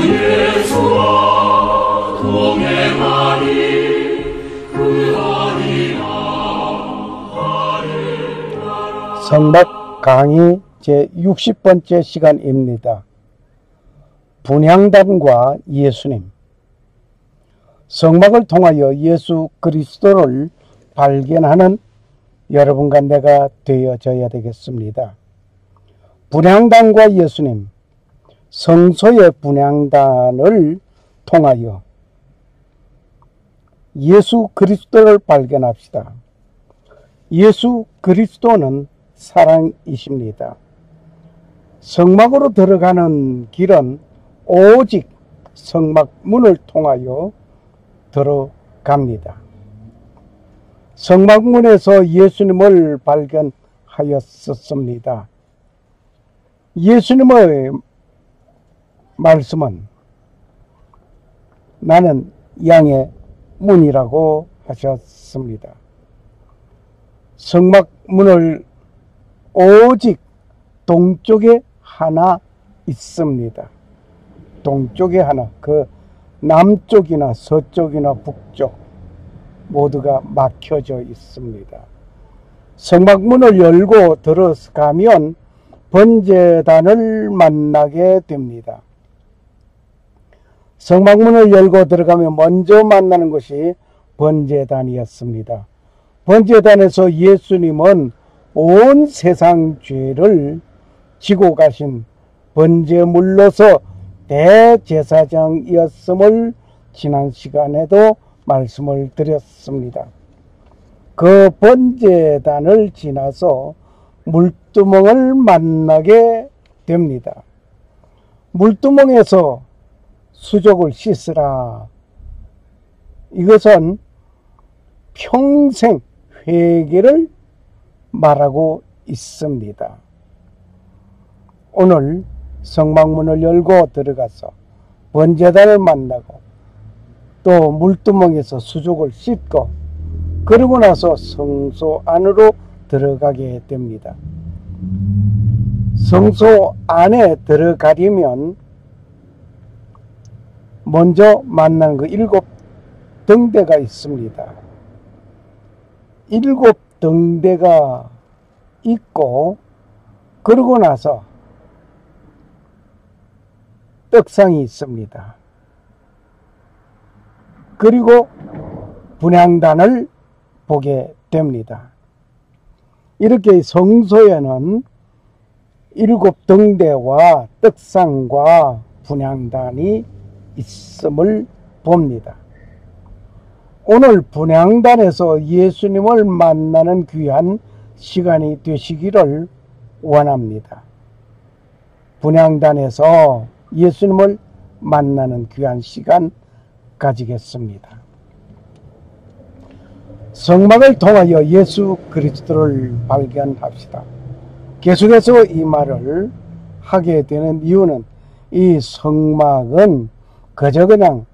예수와 동행하니 그 어디나 하리라. 성막 강의 제60번째 시간입니다. 분향단과 예수님. 성막을 통하여 예수 그리스도를 발견하는 여러분과 내가 되어져야 되겠습니다. 분향단과 예수님, 성소의 분향단을 통하여 예수 그리스도를 발견합시다. 예수 그리스도는 사랑이십니다. 성막으로 들어가는 길은 오직 성막 문을 통하여 들어갑니다. 성막문에서 예수님을 발견하였었습니다. 예수님의 말씀은 나는 양의 문이라고 하셨습니다. 성막문을 오직 동쪽에 하나 있습니다. 동쪽에 하나, 그 남쪽이나 서쪽이나 북쪽 모두가 막혀져 있습니다. 성막문을 열고 들어가면 번제단을 만나게 됩니다. 성막문을 열고 들어가면 먼저 만나는 것이 번제단이었습니다. 번제단에서 예수님은 온 세상 죄를 지고 가신 번제물로서 대제사장이었음을 지난 시간에도 말씀을 드렸습니다. 그 번제단을 지나서 물두멍을 만나게 됩니다. 물두멍에서 수족을 씻으라. 이것은 평생 회개를 말하고 있습니다. 오늘 성막문을 열고 들어가서 번제단을 만나고 또 물두멍에서 수족을 씻고 그러고 나서 성소 안으로 들어가게 됩니다. 성소 안에 들어가려면 먼저 만나는 그 7 등대가 있습니다. 7 등대가 있고 그러고 나서 떡상이 있습니다. 그리고 분향단을 보게 됩니다. 이렇게 성소에는 7 등대와 떡상과 분향단이 있음을 봅니다. 오늘 분향단에서 예수님을 만나는 귀한 시간이 되시기를 원합니다. 분향단에서 예수님을 만나는 귀한 시간 가지겠습니다. 성막을 통하여 예수 그리스도를 발견합시다. 계속해서 이 말을 하게 되는 이유는 이 성막은 그저 그냥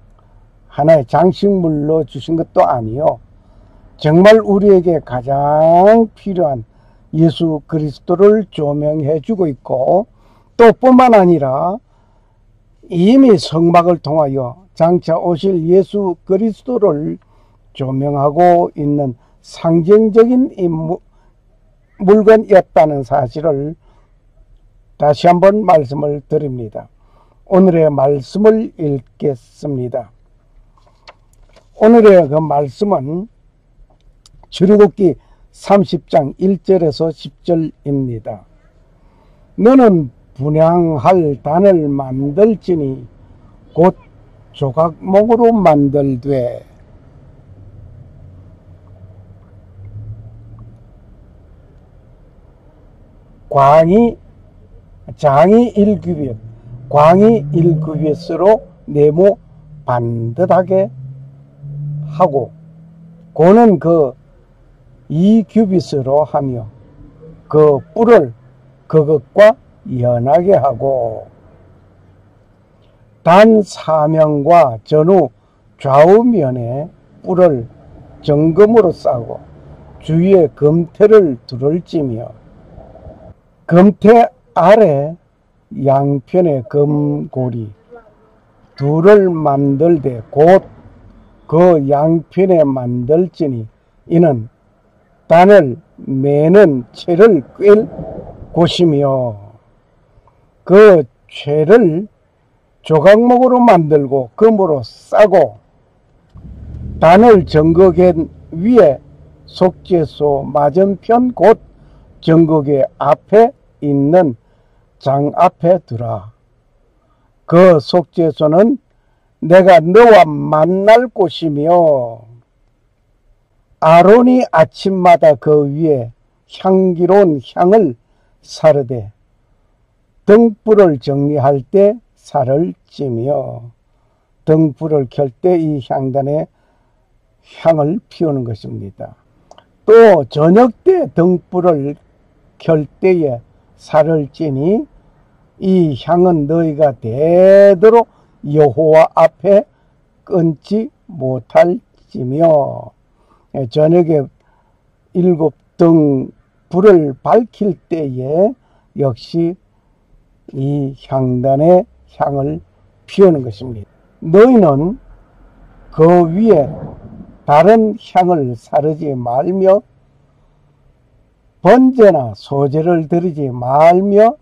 하나의 장식물로 주신 것도 아니요, 정말 우리에게 가장 필요한 예수 그리스도를 조명해 주고 있고, 또 뿐만 아니라 이미 성막을 통하여 장차 오실 예수 그리스도를 조명하고 있는 상징적인 물건이었다는 사실을 다시 한번 말씀을 드립니다. 오늘의 말씀을 읽겠습니다. 오늘의 그 말씀은 출애굽기 30장 1절에서 10절입니다. 너는 분향할 단을 만들지니 곧 조각목으로 만들되 장이 1규빗, 광이 1규빗으로 네모 반듯하게 하고, 고는 그 2규빗으로 하며 그 뿔을 그것과 연하게 하고, 단 사면과 전후 좌우면에 뿔을 정금으로 싸고 주위에 금태를 둘을 찌며, 금태 아래 양편에 금고리 둘을 만들되 곧 그 양편에 만들지니 이는 단을 매는 채를 꿰 곳이며 그 채를 조각목으로 만들고 금으로 싸고 단을 정거겐 위에 속죄소 맞은편 곧 정거개 앞에 있는 장 앞에 두라. 그 속죄소는 내가 너와 만날 곳이며 아론이 아침마다 그 위에 향기로운 향을 사르되 등불을 정리할 때 살을 찌며 등불을 켤 때 이 향단에 향을 피우는 것입니다. 또 저녁 때 등불을 켤 때에 살을 찌니 이 향은 너희가 대대로 여호와 앞에 끊지 못할지며 저녁에 7등 불을 밝힐 때에 역시 이 향단의 향을 피우는 것입니다. 너희는 그 위에 다른 향을 사르지 말며 번제나 소제를 드리지 말며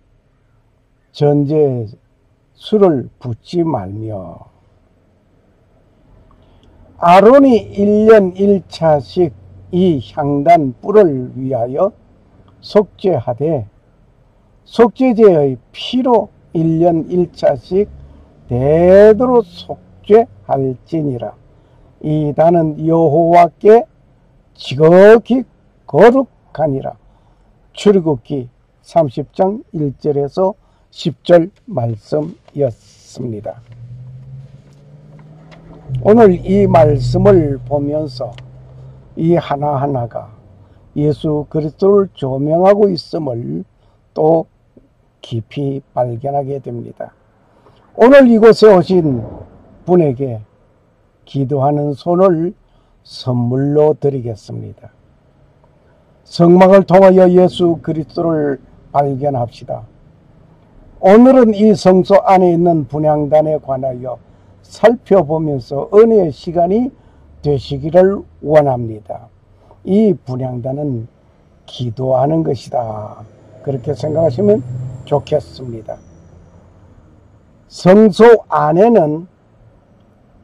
전제에 술을 붓지 말며 아론이 1년 1차씩 이 향단 뿔을 위하여 속죄하되 속죄제의 피로 1년 1차씩 대대로 속죄할지니라. 이 단은 여호와께 지극히 거룩하니라. 출애굽기 30장 1절에서 10절 말씀이었습니다. 오늘 이 말씀을 보면서 이 하나하나가 예수 그리스도를 조명하고 있음을 또 깊이 발견하게 됩니다. 오늘 이곳에 오신 분에게 기도하는 손을 선물로 드리겠습니다. 성막을 통하여 예수 그리스도를 발견합시다. 오늘은 이 성소 안에 있는 분향단에 관하여 살펴보면서 은혜의 시간이 되시기를 원합니다. 이 분향단은 기도하는 것이다. 그렇게 생각하시면 좋겠습니다. 성소 안에는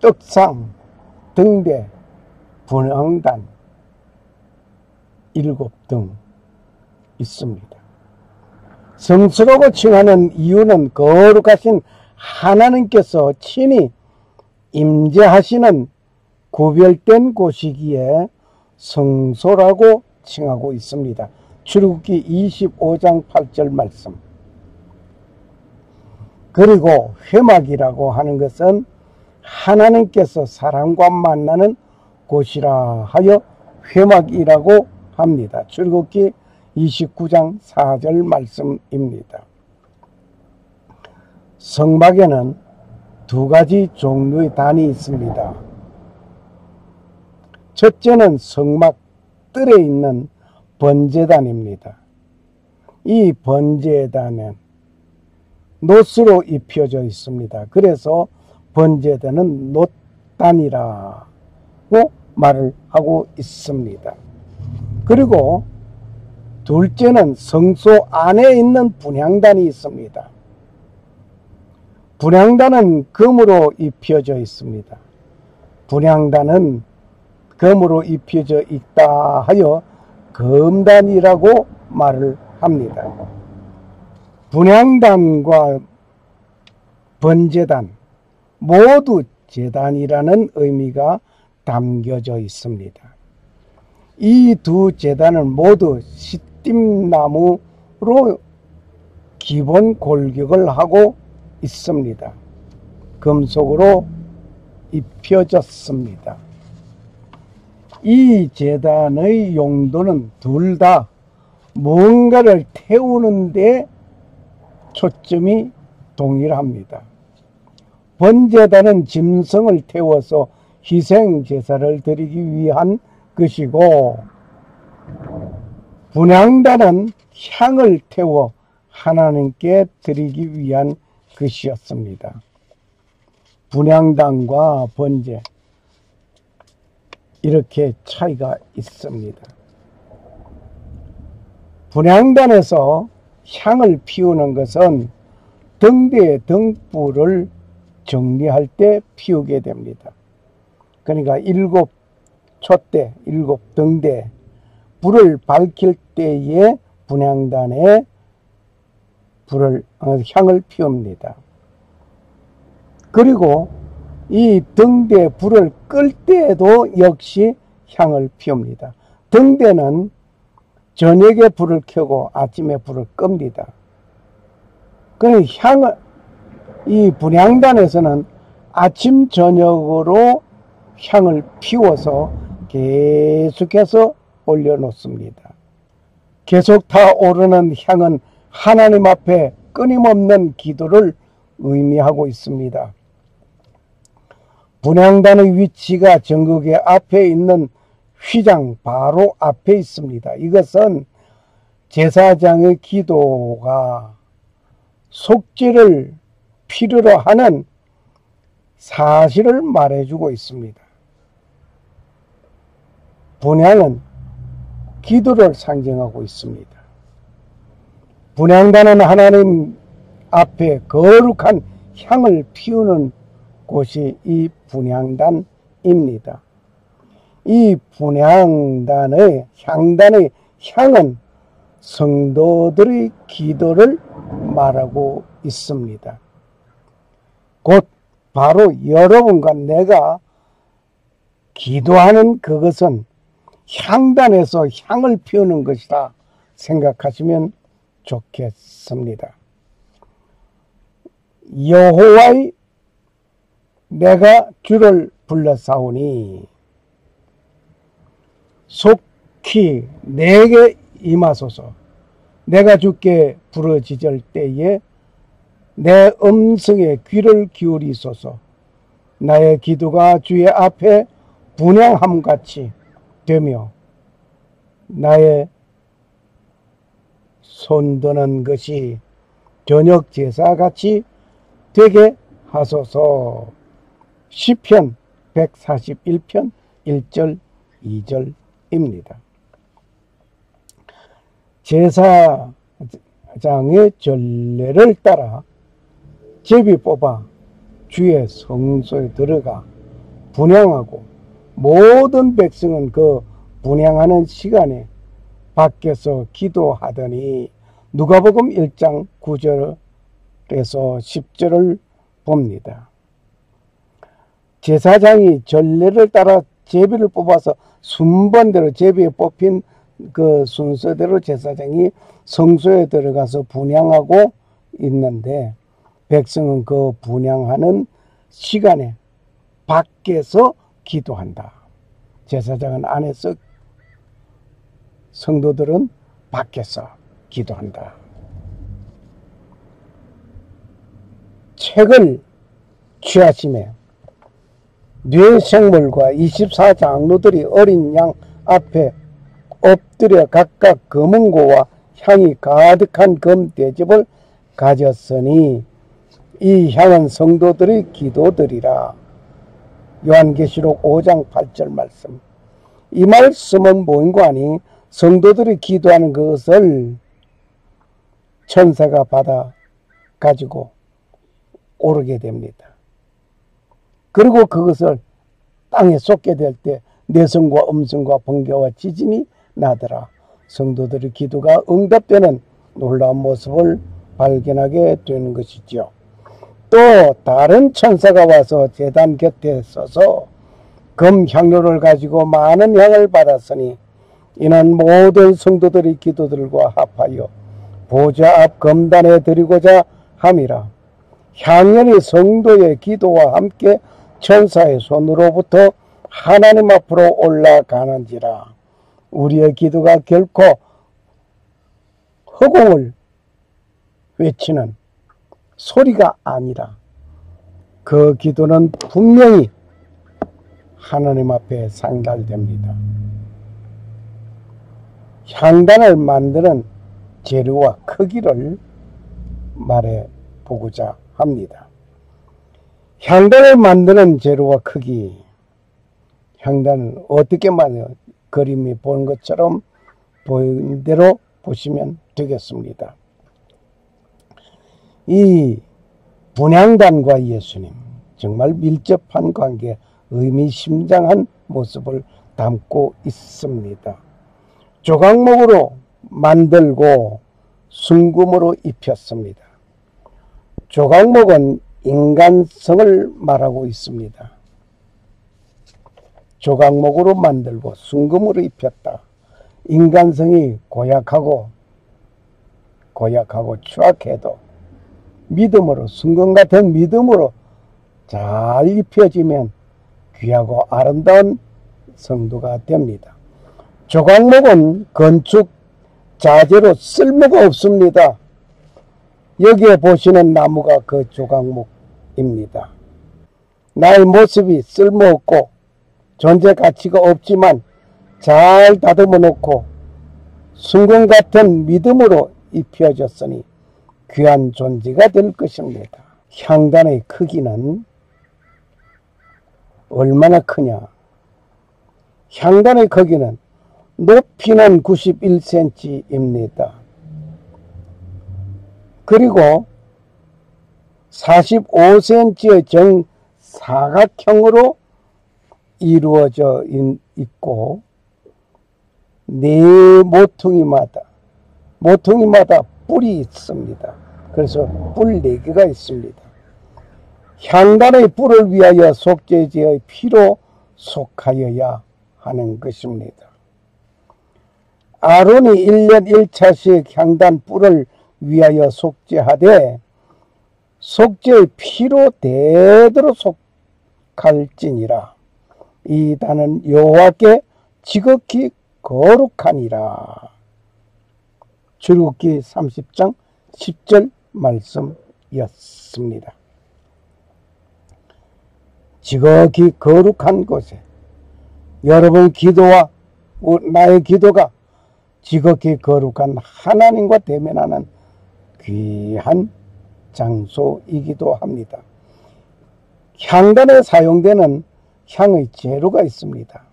떡상, 등대, 분향단 7등 있습니다. 성소라고 칭하는 이유는 거룩하신 하나님께서 친히 임재하시는 구별된 곳이기에 성소라고 칭하고 있습니다. 출애굽기 25장 8절 말씀. 그리고 회막이라고 하는 것은 하나님께서 사람과 만나는 곳이라 하여 회막이라고 합니다. 출애굽기 29장 4절 말씀입니다. 성막에는 두 가지 종류의 단이 있습니다. 첫째는 성막 뜰에 있는 번제단입니다. 이 번제단은 놋으로 입혀져 있습니다. 그래서 번제단은 놋단이라고 말을 하고 있습니다. 그리고 둘째는 성소 안에 있는 분향단이 있습니다. 분향단은 금으로 입혀져 있습니다. 분향단은 금으로 입혀져 있다 하여 금단이라고 말을 합니다. 분향단과 번제단 모두 제단이라는 의미가 담겨져 있습니다. 이 두 제단은 모두 시띠나무로 기본 골격을 하고 있습니다. 금속으로 입혀졌습니다. 이 제단의 용도는 둘 다 뭔가를 태우는 데 초점이 동일합니다. 번제단은 짐승을 태워서 희생 제사를 드리기 위한 것이고 분향단은 향을 태워 하나님께 드리기 위한 것이었습니다. 분향단과 번제 이렇게 차이가 있습니다. 분향단에서 향을 피우는 것은 등대의 등불을 정리할 때 피우게 됩니다. 그러니까 7 촛대, 7 등대 불을 밝힐 때에 분향단에 향을 피웁니다. 그리고 이 등대 불을 끌 때에도 역시 향을 피웁니다. 등대는 저녁에 불을 켜고 아침에 불을 끕니다. 그 향을 이 분향단에서는 아침 저녁으로 향을 피워서 계속해서 올려놓습니다. 계속 타오르는 향은 하나님 앞에 끊임없는 기도를 의미하고 있습니다. 분향단의 위치가 정극의 앞에 있는 휘장 바로 앞에 있습니다. 이것은 제사장의 기도가 속죄를 필요로 하는 사실을 말해주고 있습니다. 분향은 기도를 상징하고 있습니다. 분향단은 하나님 앞에 거룩한 향을 피우는 곳이 이 분향단입니다. 이 분향단의 향단의 향은 성도들의 기도를 말하고 있습니다. 곧 바로 여러분과 내가 기도하는 그것은 향단에서 향을 피우는 것이다 생각하시면 좋겠습니다. 여호와의 내가 주를 불러싸우니 속히 내게 임하소서. 내가 주께 부르짖을 때에 내 음성에 귀를 기울이소서. 나의 기도가 주의 앞에 분향함같이 되며 나의 손드는 것이 저녁 제사같이 되게 하소서. 시편 141편 1절 2절입니다. 제사장의 전례를 따라 제비 뽑아 주의 성소에 들어가 분향하고 모든 백성은 그 분향하는 시간에 밖에서 기도하더니 누가복음 1장 9절에서 10절을 봅니다. 제사장이 전례를 따라 제비를 뽑아서 순번대로 제비에 뽑힌 그 순서대로 제사장이 성소에 들어가서 분향하고 있는데 백성은 그 분향하는 시간에 밖에서 기도한다. 제사장은 안에서, 성도들은 밖에서 기도한다. 책을 취하심에 뇌생물과 24장로들이 어린 양 앞에 엎드려 각각 검은고와 향이 가득한 금대접을 가졌으니 이 향은 성도들의 기도들이라. 요한계시록 5장 8절 말씀. 이 말씀은 뭔가 하니 성도들이 기도하는 그것을 천사가 받아 가지고 오르게 됩니다. 그리고 그것을 땅에 쏟게 될 때 내성과 음성과 번개와 지진이 나더라. 성도들의 기도가 응답되는 놀라운 모습을 발견하게 되는 것이죠. 또 다른 천사가 와서 제단 곁에 서서 금 향료를 가지고 많은 향을 받았으니 이는 모든 성도들의 기도들과 합하여 보좌 앞 금단에 드리고자 함이라. 향연이 성도의 기도와 함께 천사의 손으로부터 하나님 앞으로 올라가는지라. 우리의 기도가 결코 허공을 외치는 소리가 아니라 그 기도는 분명히 하나님 앞에 상달됩니다. 향단을 만드는 재료와 크기를 말해 보고자 합니다. 향단을 만드는 재료와 크기, 향단을 어떻게 만들어 그림이 보는 것처럼 보이는 대로 보시면 되겠습니다. 이 분향단과 예수님 정말 밀접한 관계, 의미심장한 모습을 담고 있습니다. 조각목으로 만들고 순금으로 입혔습니다. 조각목은 인간성을 말하고 있습니다. 조각목으로 만들고 순금으로 입혔다. 인간성이 고약하고 추악해도 믿음으로, 순금 같은 믿음으로 잘 입혀지면 귀하고 아름다운 성도가 됩니다. 조각목은 건축 자재로 쓸모가 없습니다. 여기에 보시는 나무가 그 조각목입니다. 나의 모습이 쓸모없고 존재 가치가 없지만 잘 다듬어 놓고 순금 같은 믿음으로 입혀졌으니 귀한 존재가 될 것입니다. 향단의 크기는 얼마나 크냐? 향단의 크기는 높이는 91cm입니다. 그리고 45cm의 정사각형으로 이루어져 있고 네 모퉁이마다 뿔이 있습니다. 그래서 뿔 4개가 있습니다. 향단의 뿔을 위하여 속죄제의 피로 속하여야 하는 것입니다. 아론이 1년 1차씩 향단 뿔을 위하여 속죄하되 속죄의 피로 대대로 속할지니라. 이 단은 여호와께 지극히 거룩하니라. 출애굽기 30장 10절 말씀이었습니다. 지극히 거룩한 곳에 여러분 기도와 나의 기도가 지극히 거룩한 하나님과 대면하는 귀한 장소이기도 합니다. 향단에 사용되는 향의 재료가 있습니다.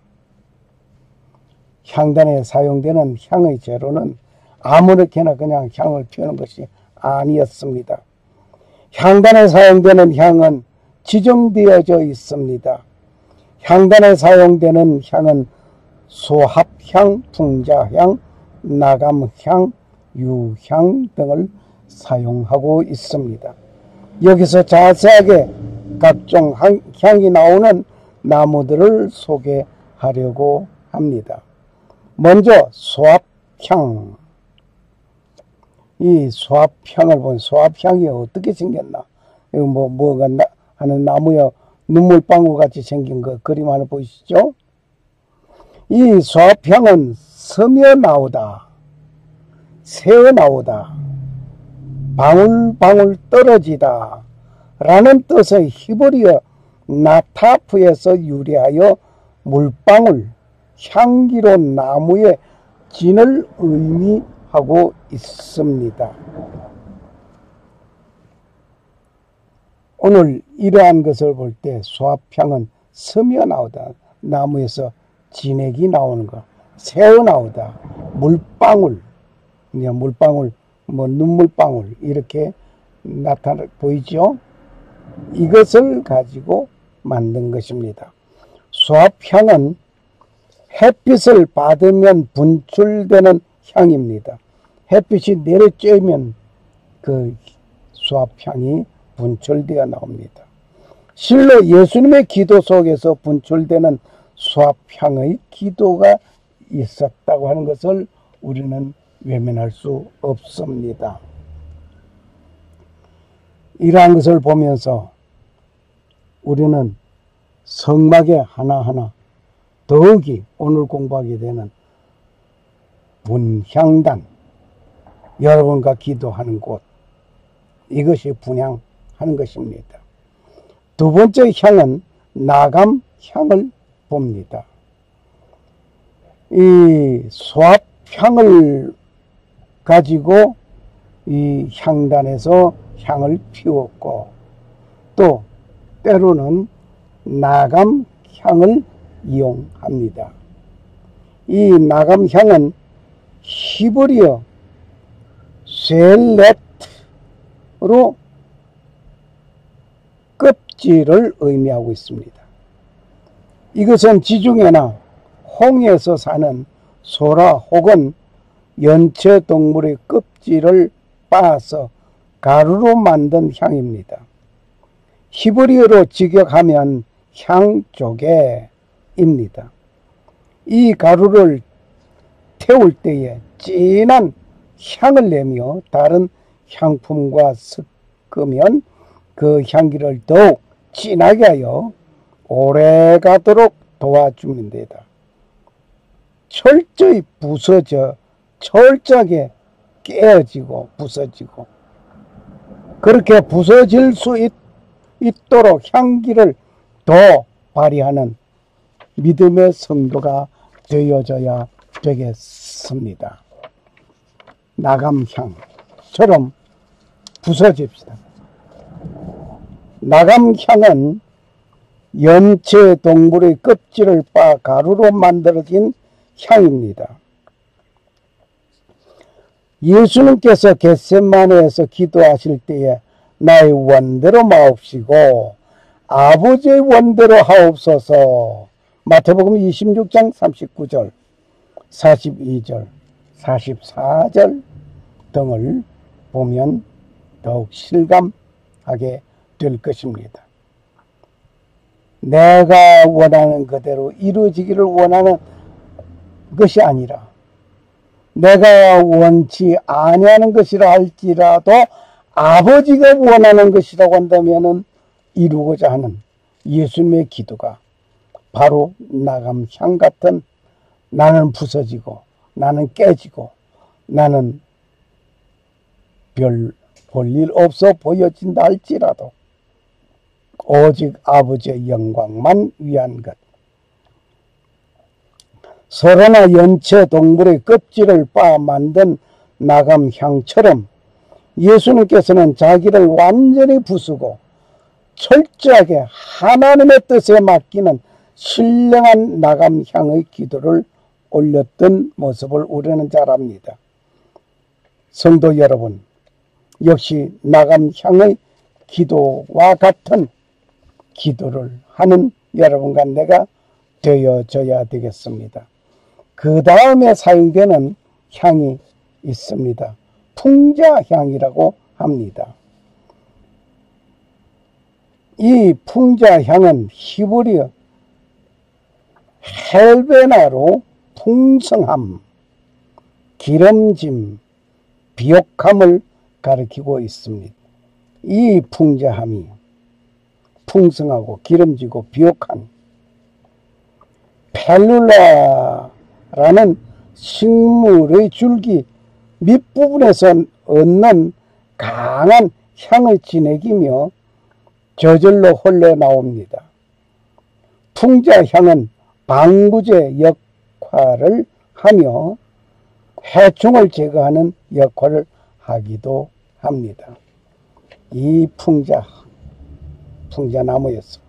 향단에 사용되는 향의 재료는 아무렇게나 그냥 향을 피우는 것이 아니었습니다. 향단에 사용되는 향은 지정되어져 있습니다. 향단에 사용되는 향은 소합향, 풍자향, 나감향, 유향 등을 사용하고 있습니다. 여기서 자세하게 각종 향이 나오는 나무들을 소개하려고 합니다. 먼저 소합향. 이 소합향을 보면 소합향이 어떻게 생겼나? 이거 뭐가 하는 나무에 눈물방울 같이 생긴 거 그림 하나 보이시죠? 이 소합향은 스며 나오다, 새어 나오다, 방울방울 떨어지다 라는 뜻의 히브리어 나타프에서 유래하여 물방울, 향기로 나무의 진을 의미하고 있습니다. 오늘 이러한 것을 볼 때 소합향은 스며 나오다, 나무에서 진액이 나오는 것, 새어 나오다, 물방울, 물방울, 눈물방울 이렇게 나타나 보이죠? 이것을 가지고 만든 것입니다. 소합향은 햇빛을 받으면 분출되는 향입니다. 햇빛이 내려쬐면 그 소합향이 분출되어 나옵니다. 실로 예수님의 기도 속에서 분출되는 소합향의 기도가 있었다고 하는 것을 우리는 외면할 수 없습니다. 이러한 것을 보면서 우리는 성막에 하나하나 더욱이 오늘 공부하게 되는 분향단, 여러분과 기도하는 곳, 이것이 분향하는 것입니다. 두 번째 향은 나감향을 봅니다. 이 소합향을 가지고 이 향단에서 향을 피웠고 또 때로는 나감향을 이용합니다. 이 나감향은 히브리어 셀렛로 껍질을 의미하고 있습니다. 이것은 지중해나 홍해에서 사는 소라 혹은 연체동물의 껍질을 빻아서 가루로 만든 향입니다. 히브리어로 직역하면 향조개입니다. 이 가루를 태울 때에 진한 향을 내며 다른 향품과 섞으면 그 향기를 더욱 진하게 하여 오래가도록 도와줍니다. 철저히 부서져 철저하게 깨어지고 부서지고 그렇게 부서질 수 있도록 향기를 더 발휘하는 믿음의 성도가 되겠습니다. 나감향처럼 부서집시다. 나감향은 연체동물의 껍질을 빻아 가루로 만들어진 향입니다. 예수님께서 겟세마네에서 기도하실 때에 나의 원대로 마옵시고 아버지의 원대로 하옵소서. 마태복음 26장 39절, 42절, 44절 등을 보면 더욱 실감하게 될 것입니다. 내가 원하는 그대로 이루어지기를 원하는 것이 아니라 내가 원치 아니하는 것이라 할지라도 아버지가 원하는 것이라고 한다면 이루고자 하는 예수님의 기도가 바로 나감향 같은 나는 부서지고 나는 깨지고 나는 별 볼일 없어 보여진다 할지라도 오직 아버지의 영광만 위한 것. 소라나 연체 동물의 껍질을 빻아 만든 나감향처럼 예수님께서는 자기를 완전히 부수고 철저하게 하나님의 뜻에 맡기는 신령한 나감향의 기도를 올렸던 모습을 우리는 잘 압니다. 성도 여러분, 역시 나감향의 기도와 같은 기도를 하는 여러분과 내가 되어져야 되겠습니다. 그 다음에 사용되는 향이 있습니다. 풍자향이라고 합니다. 이 풍자향은 히브리어 헬베나로 풍성함, 기름짐, 비옥함을 가리키고 있습니다. 이 풍자함이 풍성하고 기름지고 비옥한 펠룰라라는 식물의 줄기 밑부분에서 얻는 강한 향을 지내기며 저절로 흘러나옵니다. 풍자향은 방부제 역할을 하며 해충을 제거하는 역할을 하기도 합니다. 이 풍자나무에서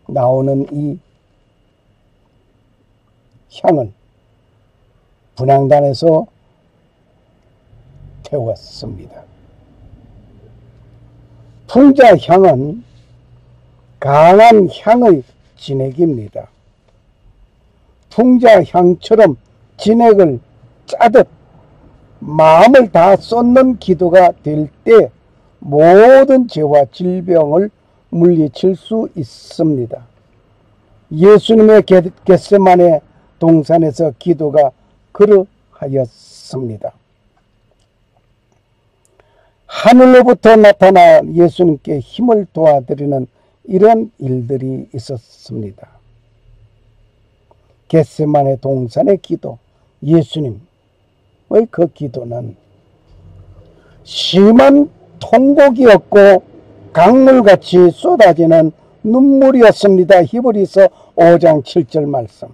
나오는 이 향을 분향단에서 태웠습니다. 풍자향은 강한 향의 진액입니다. 풍자향처럼 진액을 짜듯 마음을 다 쏟는 기도가 될 때 모든 죄와 질병을 물리칠 수 있습니다. 예수님의 겟세마네 동산에서 기도가 그러하였습니다. 하늘로부터 나타나 예수님께 힘을 도와드리는 이런 일들이 있었습니다. 겟세마네 동산의 기도, 예수님의 그 기도는 심한 통곡이었고 강물같이 쏟아지는 눈물이었습니다. 히브리서 5장 7절 말씀.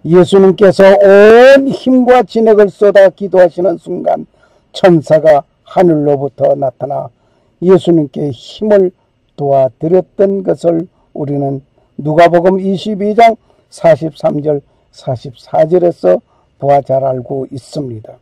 예수님께서 온 힘과 진액을 쏟아 기도하시는 순간 천사가 하늘로부터 나타나 예수님께 힘을 도와드렸던 것을 우리는 누가복음 22장 43절 44절에서 보아 잘 알고 있습니다.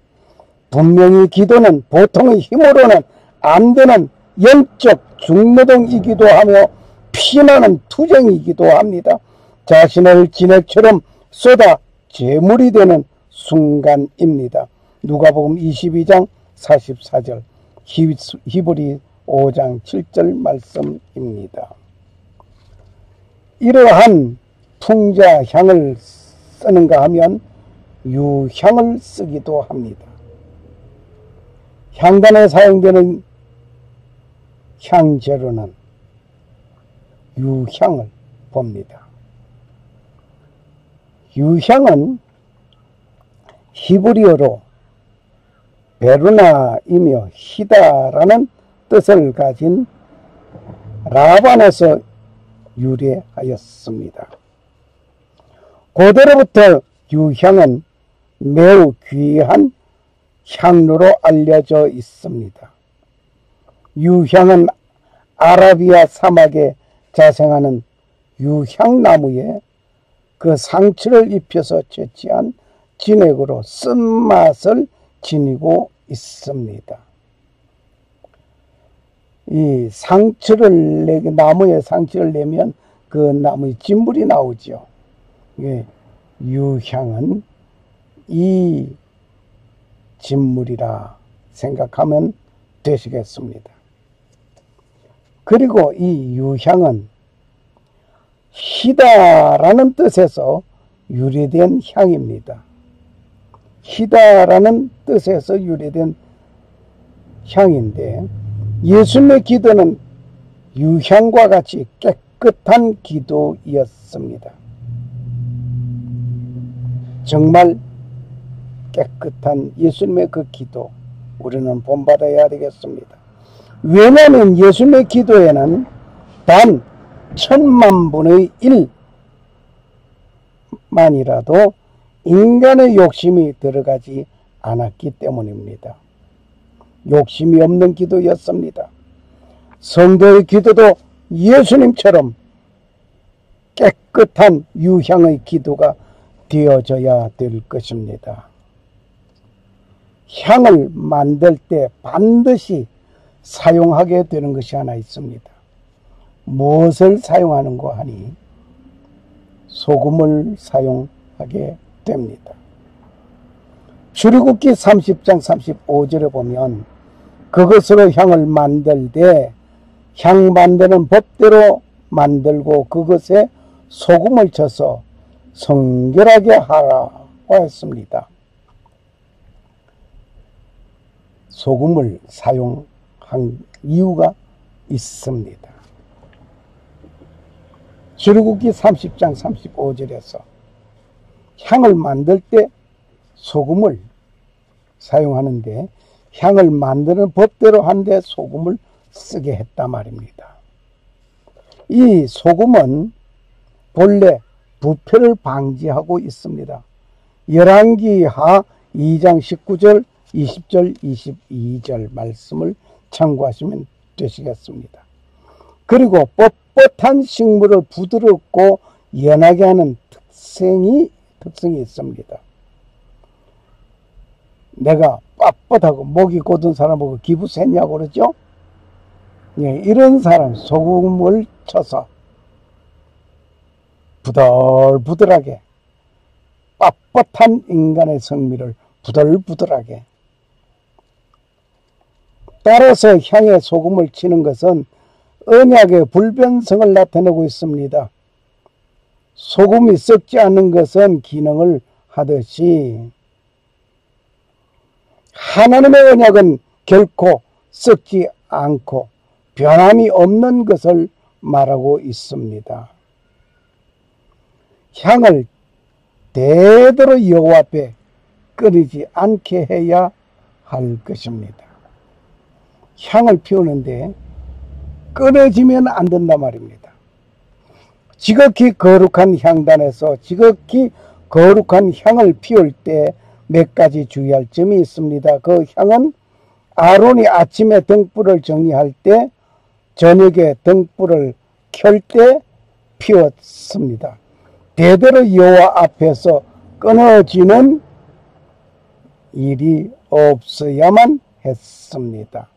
분명히 기도는 보통의 힘으로는 안 되는 영적 중노동이기도 하며 피나는 투쟁이기도 합니다. 자신을 진액처럼 쏟아 제물이 되는 순간입니다. 누가복음 22장 44절, 히브리 5장 7절 말씀입니다. 이러한 풍자향을 쓰는가 하면 유향을 쓰기도 합니다. 향단에 사용되는 향재료는 유향을 봅니다. 유향은 히브리어로 베르나이며 히다라는 뜻을 가진 라반에서 유래하였습니다. 고대로부터 유향은 매우 귀한 향료로 알려져 있습니다. 유향은 아라비아 사막에 자생하는 유향나무에 그 상추를 입혀서 채취한 진액으로 쓴맛을 지니고 있습니다. 이 상추를 나무에 상추를 내면 그 나무의 진물이 나오죠. 유향은 이 진물이라 생각하면 되시겠습니다. 그리고 이 유향은 희다라는 뜻에서 유래된 향입니다. 희다라는 뜻에서 유래된 향인데 예수님의 기도는 유향과 같이 깨끗한 기도였습니다. 정말 깨끗한 예수님의 그 기도 우리는 본받아야 되겠습니다. 왜냐하면 예수님의 기도에는 단 10,000,000분의 1만이라도 인간의 욕심이 들어가지 않았기 때문입니다. 욕심이 없는 기도였습니다. 성도의 기도도 예수님처럼 깨끗한 유향의 기도가 되어져야 될 것입니다. 향을 만들 때 반드시 사용하게 되는 것이 하나 있습니다. 무엇을 사용하는가 하니 소금을 사용하게 됩니다. 출애굽기 30장 35절에 보면 그것으로 향을 만들되 향 만드는 법대로 만들고 그것에 소금을 쳐서 성결하게 하라고 했습니다. 소금을 사용한 이유가 있습니다. 출애굽기 30장 35절에서 향을 만들 때 소금을 사용하는데 향을 만드는 법대로 한데 소금을 쓰게 했단 말입니다. 이 소금은 본래 부패를 방지하고 있습니다. 열왕기하 2장 19절 20절 22절 말씀을 참고하시면 되시겠습니다. 그리고 뻣뻣한 식물을 부드럽고 연하게 하는 특성이 있습니다. 내가 빳뻣하고 목이 곧은 사람 보고 기부 셌냐고 그러죠? 이런 사람 소금을 쳐서 부들부들하게 빳뻣한 인간의 성미를 부들부들하게 따라서 향에 소금을 치는 것은 언약의 불변성을 나타내고 있습니다. 소금이 썩지 않는 것은 기능을 하듯이 하나님의 언약은 결코 썩지 않고 변함이 없는 것을 말하고 있습니다. 향을 대대로 여호와 앞에 끊이지 않게 해야 할 것입니다. 향을 피우는데 끊어지면 안 된단 말입니다. 지극히 거룩한 향단에서 지극히 거룩한 향을 피울 때 몇 가지 주의할 점이 있습니다. 그 향은 아론이 아침에 등불을 정리할 때 저녁에 등불을 켤 때 피웠습니다. 대대로 여호와 앞에서 끊어지는 일이 없어야만 했습니다.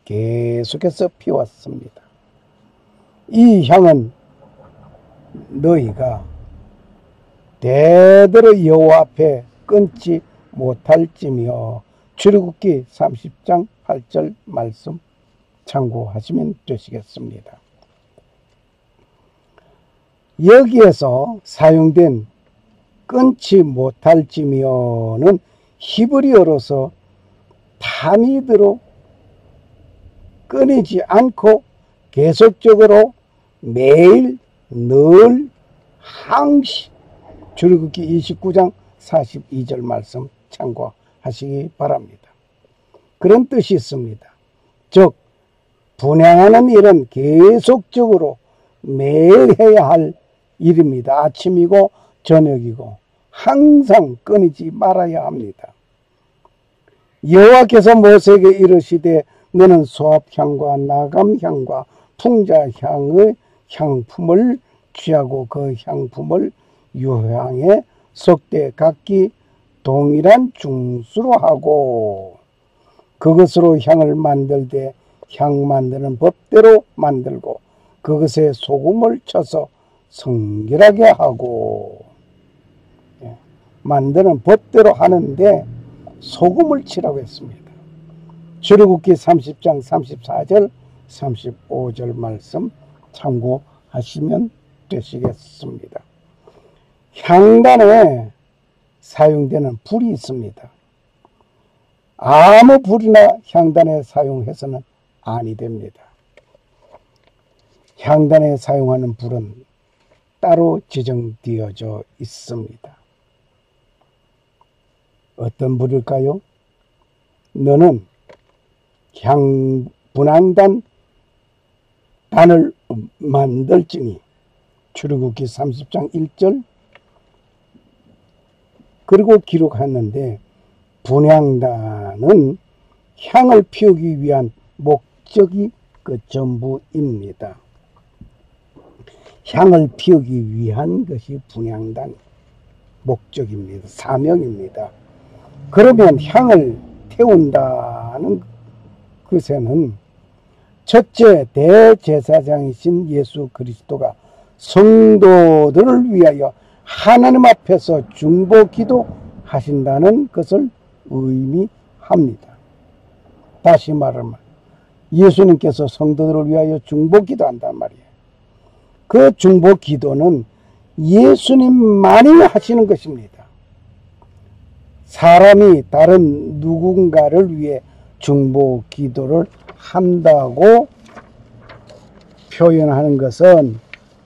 계속해서 피웠습니다. 이 향은 너희가 대대로 여호와 앞에 끊지 못할지며. 출애굽기 30장 8절 말씀 참고하시면 되시겠습니다. 여기에서 사용된 끊지 못할지며는 히브리어로서 타미드로 끊이지 않고 계속적으로 매일 늘 항시. 출애굽기 29장 42절 말씀 참고하시기 바랍니다. 그런 뜻이 있습니다. 즉 분향하는 일은 계속적으로 매일 해야 할 일입니다. 아침이고 저녁이고 항상 끊이지 말아야 합니다. 여호와께서 모세에게 이르시되 너는 소합향과 나감향과 풍자향의 향품을 취하고 그 향품을 유향에 섞되 각기 동일한 중수로 하고 그것으로 향을 만들되 향 만드는 법대로 만들고 그것에 소금을 쳐서 성결하게 하고. 만드는 법대로 하는데 소금을 치라고 했습니다. 출애굽기 30장 34절 35절 말씀 참고하시면 되시겠습니다. 향단에 사용되는 불이 있습니다. 아무 불이나 향단에 사용해서는 아니 됩니다. 향단에 사용하는 불은 따로 지정되어져 있습니다. 어떤 불일까요? 너는 분향단 단을 만들지니. 출애굽기 30장 1절. 그리고 기록하는데 분향단은 향을 피우기 위한 목적이 그 전부입니다. 향을 피우기 위한 것이 분향단 목적입니다. 사명입니다. 그러면 향을 태운다는 것에는 첫째 대제사장이신 예수 그리스도가 성도들을 위하여 하나님 앞에서 중보기도 하신다는 것을 의미합니다. 다시 말하면 예수님께서 성도들을 위하여 중보기도 한단 말이에요. 그 중보기도는 예수님만이 하시는 것입니다. 사람이 다른 누군가를 위해 중보기도를 한다고 표현하는 것은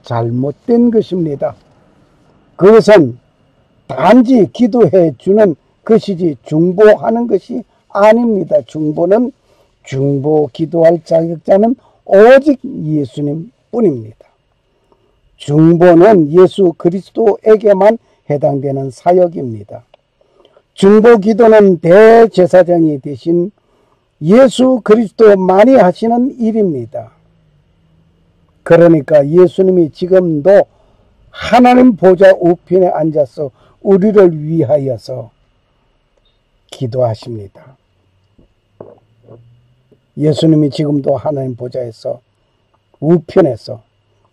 잘못된 것입니다. 그것은 단지 기도해 주는 것이지 중보하는 것이 아닙니다. 중보는 중보 기도할 자격자는 오직 예수님 뿐입니다. 중보는 예수 그리스도에게만 해당되는 사역입니다. 중보 기도는 대제사장이 되신 예수 그리스도만이 하시는 일입니다. 그러니까 예수님이 지금도 하나님 보좌 우편에 앉아서 우리를 위하여서 기도하십니다. 예수님이 지금도 하나님 보좌에서 우편에서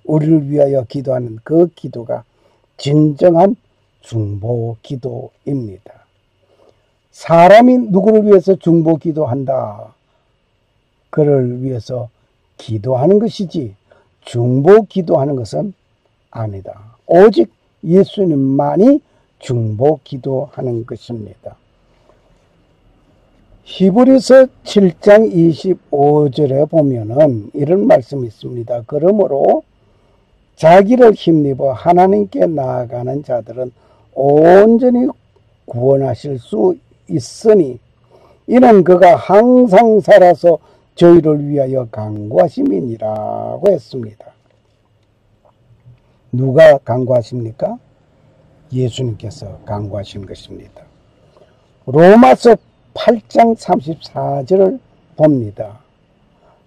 우리를 위하여 기도하는 그 기도가 진정한 중보 기도입니다. 사람이 누구를 위해서 중보 기도한다. 그를 위해서 기도하는 것이지 중보 기도하는 것은 아니다. 오직 예수님만이 중보 기도하는 것입니다. 히브리서 7장 25절에 보면은 이런 말씀이 있습니다. 그러므로 자기를 힘입어 하나님께 나아가는 자들은 온전히 구원하실 수 있으니 이는 그가 항상 살아서 저희를 위하여 간구하심이니라고 했습니다. 누가 간구하십니까? 예수님께서 간구하신 것입니다. 로마서 8장 34절을 봅니다.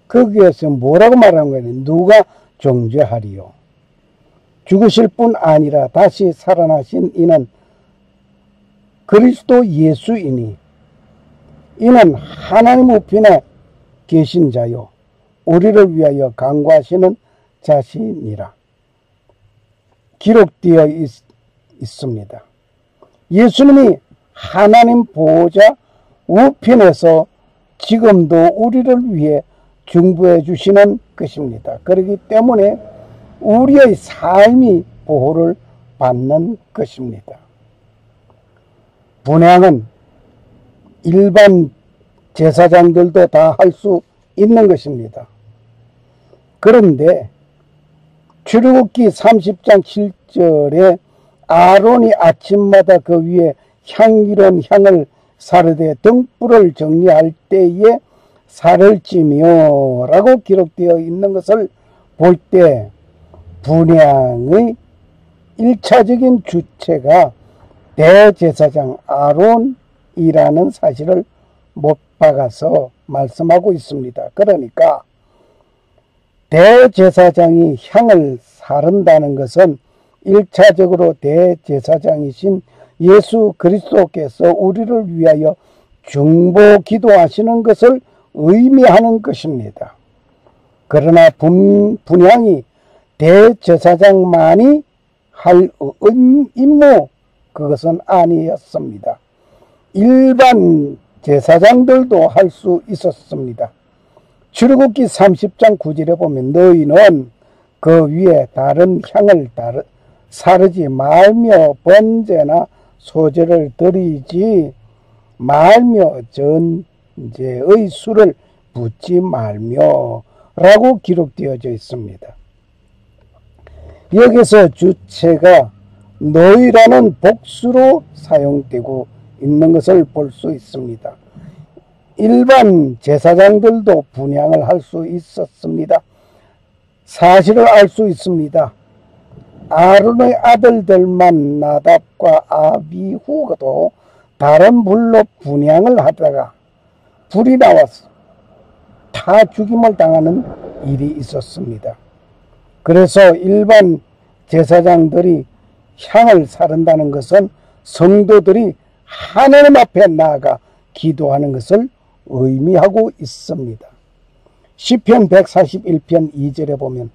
거기에서 뭐라고 말하는 거예요? 누가 정죄하리요? 죽으실 뿐 아니라 다시 살아나신 이는 그리스도 예수이니 이는 하나님 우편에 계신 자요 우리를 위하여 간구하시는 자신이라 기록되어 있습니다. 예수님이 하나님 보호자 우편에서 지금도 우리를 위해 중보해 주시는 것입니다. 그렇기 때문에 우리의 삶이 보호를 받는 것입니다. 분향은 일반 제사장들도 다 할 수 있는 것입니다. 그런데 출애굽기 30장 7절에 아론이 아침마다 그 위에 향기로운 향을 사르되 등불을 정리할 때에 살을 찌며 라고 기록되어 있는 것을 볼 때 분향의 1차적인 주체가 대제사장 아론이라는 사실을 못 박아서 말씀하고 있습니다. 그러니까 대제사장이 향을 사른다는 것은 1차적으로 대제사장이신 예수 그리스도께서 우리를 위하여 중보 기도하시는 것을 의미하는 것입니다. 그러나 분향이 대제사장만이 할 임무 그것은 아니었습니다. 일반 제사장들도 할 수 있었습니다. 출애굽기 30장 9절에 보면 너희는 그 위에 다른 향을 사르지 말며 번제나 소제를 드리지 말며 전제의 술을 붓지 말며 라고 기록되어져 있습니다. 여기서 주체가 너희라는 복수로 사용되고 있는 것을 볼 수 있습니다. 일반 제사장들도 분향을 할 수 있었습니다. 사실을 알 수 있습니다. 아론의 아들들만 나답과 아비후도 다른 불로 분향을 하다가 불이 나와서 다 죽임을 당하는 일이 있었습니다. 그래서 일반 제사장들이 향을 사른다는 것은 성도들이 하나님 앞에 나아가 기도하는 것을 의미하고 있습니다. 시편 141편 2절에 보면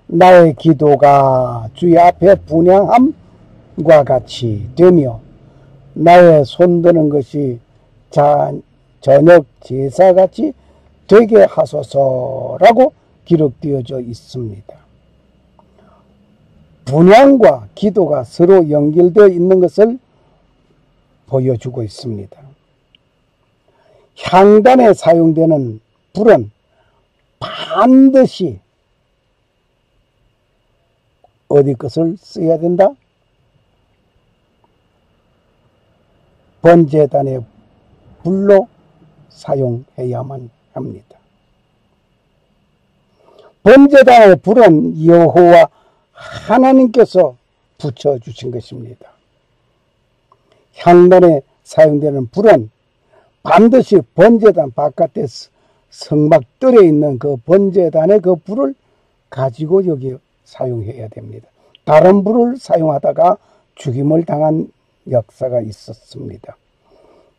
나의 기도가 주의 앞에 분향함과 같이 되며 나의 손드는 것이 저녁 제사같이 되게 하소서라고 기록되어져 있습니다. 분향과 기도가 서로 연결되어 있는 것을 보여주고 있습니다. 향단에 사용되는 불은 반드시 어디 것을 써야 된다? 번제단의 불로 사용해야만 합니다. 번제단의 불은 여호와 하나님께서 붙여주신 것입니다. 향단에 사용되는 불은 반드시 번제단 바깥에 성막들에 있는 그 번제단의 그 불을 가지고 여기 사용해야 됩니다. 다른 불을 사용하다가 죽임을 당한 역사가 있었습니다.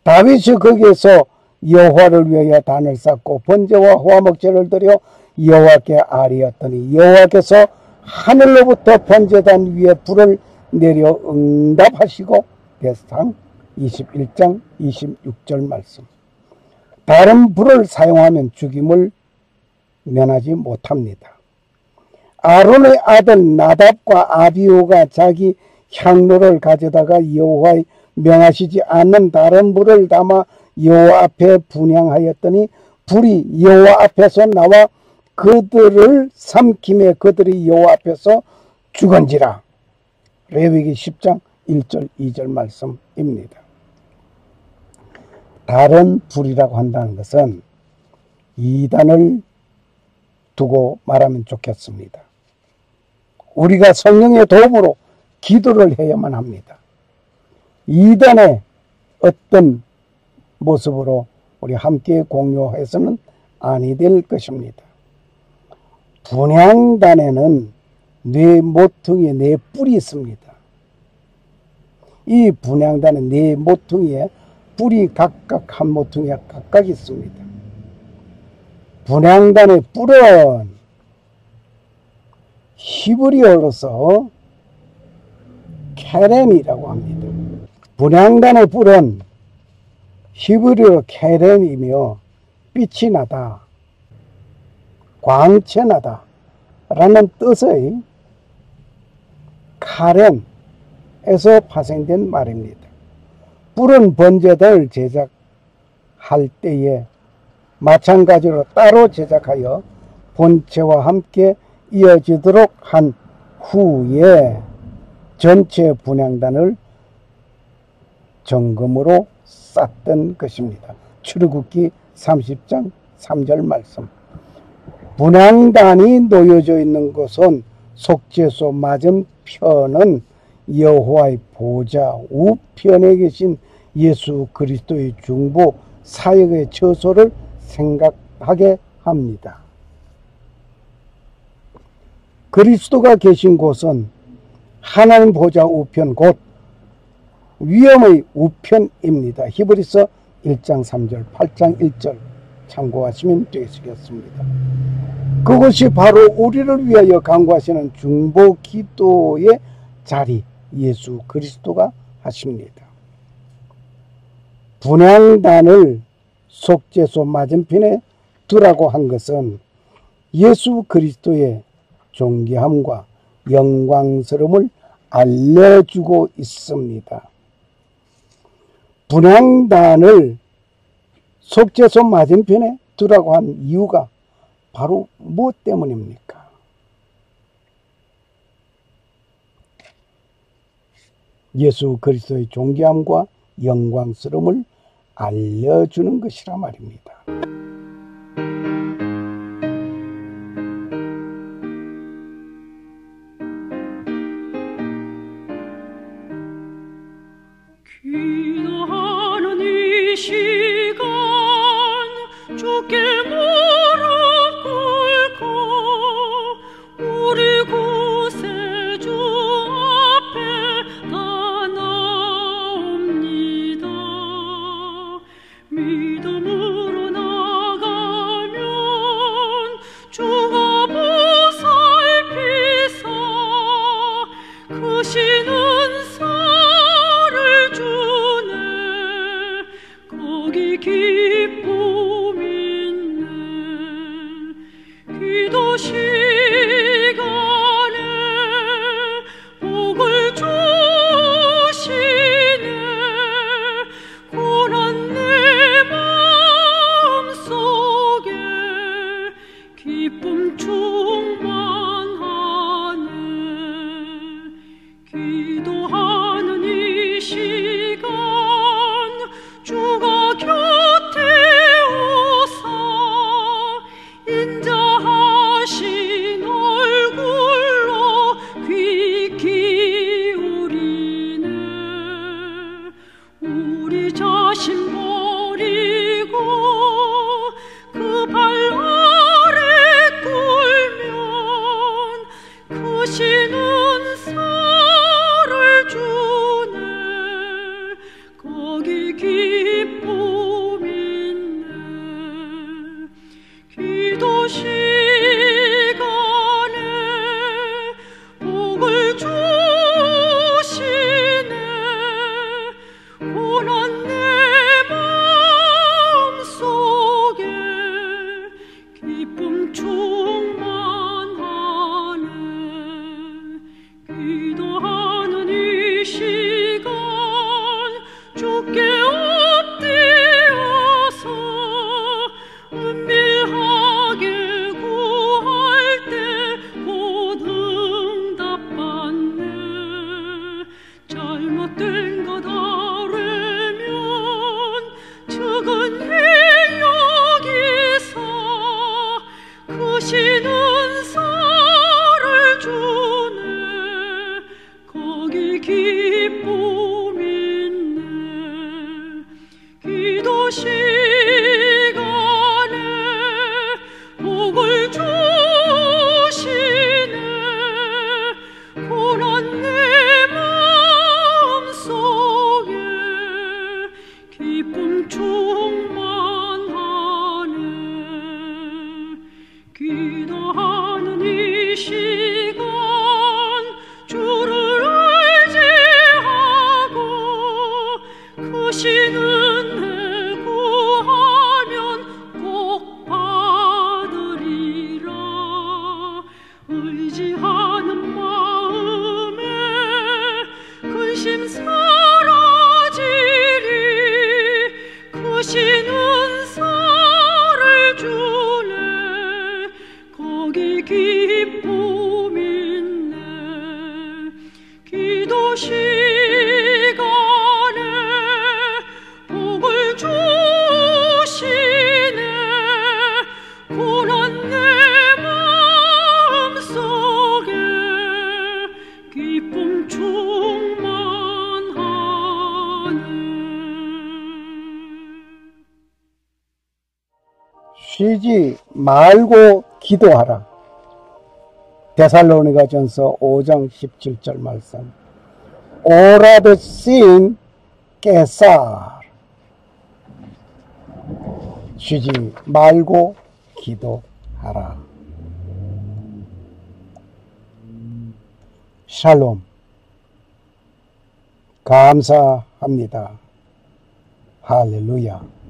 다윗이 거기에서 여호와를 위하여 단을 쌓고 번제와 화목제를 드려 여호와께 아뢰었더니 여호와께서 하늘로부터 번제단 위에 불을 내려 응답하시고 대상 21장 26절 말씀. 다른 불을 사용하면 죽임을 면하지 못합니다. 아론의 아들 나답과 아비후가 자기 향로를 가져다가 여호와의 명하시지 않는 다른 불을 담아 여호와 앞에 분향하였더니 불이 여호와 앞에서 나와 그들을 삼킴에 그들이 여호와 앞에서 죽은지라. 레위기 10장 1절 2절 말씀입니다. 다른 불이라고 한다는 것은 이단을 두고 말하면 좋겠습니다. 우리가 성령의 도움으로 기도를 해야만 합니다. 이단의 어떤 모습으로 우리 함께 공유해서는 아니 될 것입니다. 분향단에는 네 모퉁이에 네 뿔이 있습니다. 이 분향단의 네 모퉁이에 뿔이 각각 한 모퉁이가 각각 있습니다. 분향단의 뿔은 히브리어로서 케렌이라고 합니다. 분향단의 뿔은 히브리어 케렌이며 빛이 나다, 광채나다 라는 뜻의 카렌에서 파생된 말입니다. 뿔은 번제단을 제작할 때에 마찬가지로 따로 제작하여 본체와 함께 이어지도록 한 후에 전체 분향단을 정금으로 쌌던 것입니다. 출애굽기 30장 3절 말씀. 분향단이 놓여져 있는 곳은 속죄소 맞은편은 여호와의 보좌 우편에 계신 예수 그리스도의 중보 사역의 처소를 생각하게 합니다. 그리스도가 계신 곳은 하나님 보좌 우편 곧 위엄의 우편입니다. 히브리서 1장 3절 8장 1절 참고하시면 되시겠습니다. 그것이 바로 우리를 위하여 간구하시는 중보 기도의 자리 예수 그리스도가 하십니다. 분향단을 속죄소 맞은편에 두라고 한 것은 예수 그리스도의 존귀함과 영광스러움을 알려주고 있습니다. 분향단을 속죄소 맞은편에 두라고 한 이유가 바로 무엇 때문입니까? 예수 그리스도의 존귀함과 영광스러움을 알려주는 것이라 말입니다. 기도하는 이 시간 주께 무릎 꿇고 우리 구세주 앞에 다 나옵니다. 믿음으로 나가면 주가 보살피사 크시는 살을 주네. 거기 기쁨 있네. 기도 시간에 복을 주시네. 고난 내 마음속에 기쁨 충만하네. 기도하는 이 시간 주가 곁에 오사 인자하신 얼굴로 귀 기울이네. 우리 자신 버리고 그 발 아래 꿇면 크시는 살을 주네. 거기 기쁨 있네. 기도 시간에 복을 주시네. 고난 내 마음속에 기쁨 충만하네. 기도하는 이 시간 주께 엎드려서 은밀하게 구할 때 곧 응답받네. 잘못된 것 아뢰면 적은 영역이사 크시는 살을 주네. 거기 기쁨 있네. 기도 시간에 복을 주시네. 시간에 복을 주시네. 고난 내 마음속에 기쁨 충만하네. 쉬지 말고 기도하라. 데살로니가전서 5장 17절 말씀. 오라도 sin 깨살. 쉬지 말고 기도하라. 샬롬. 감사합니다. 할렐루야.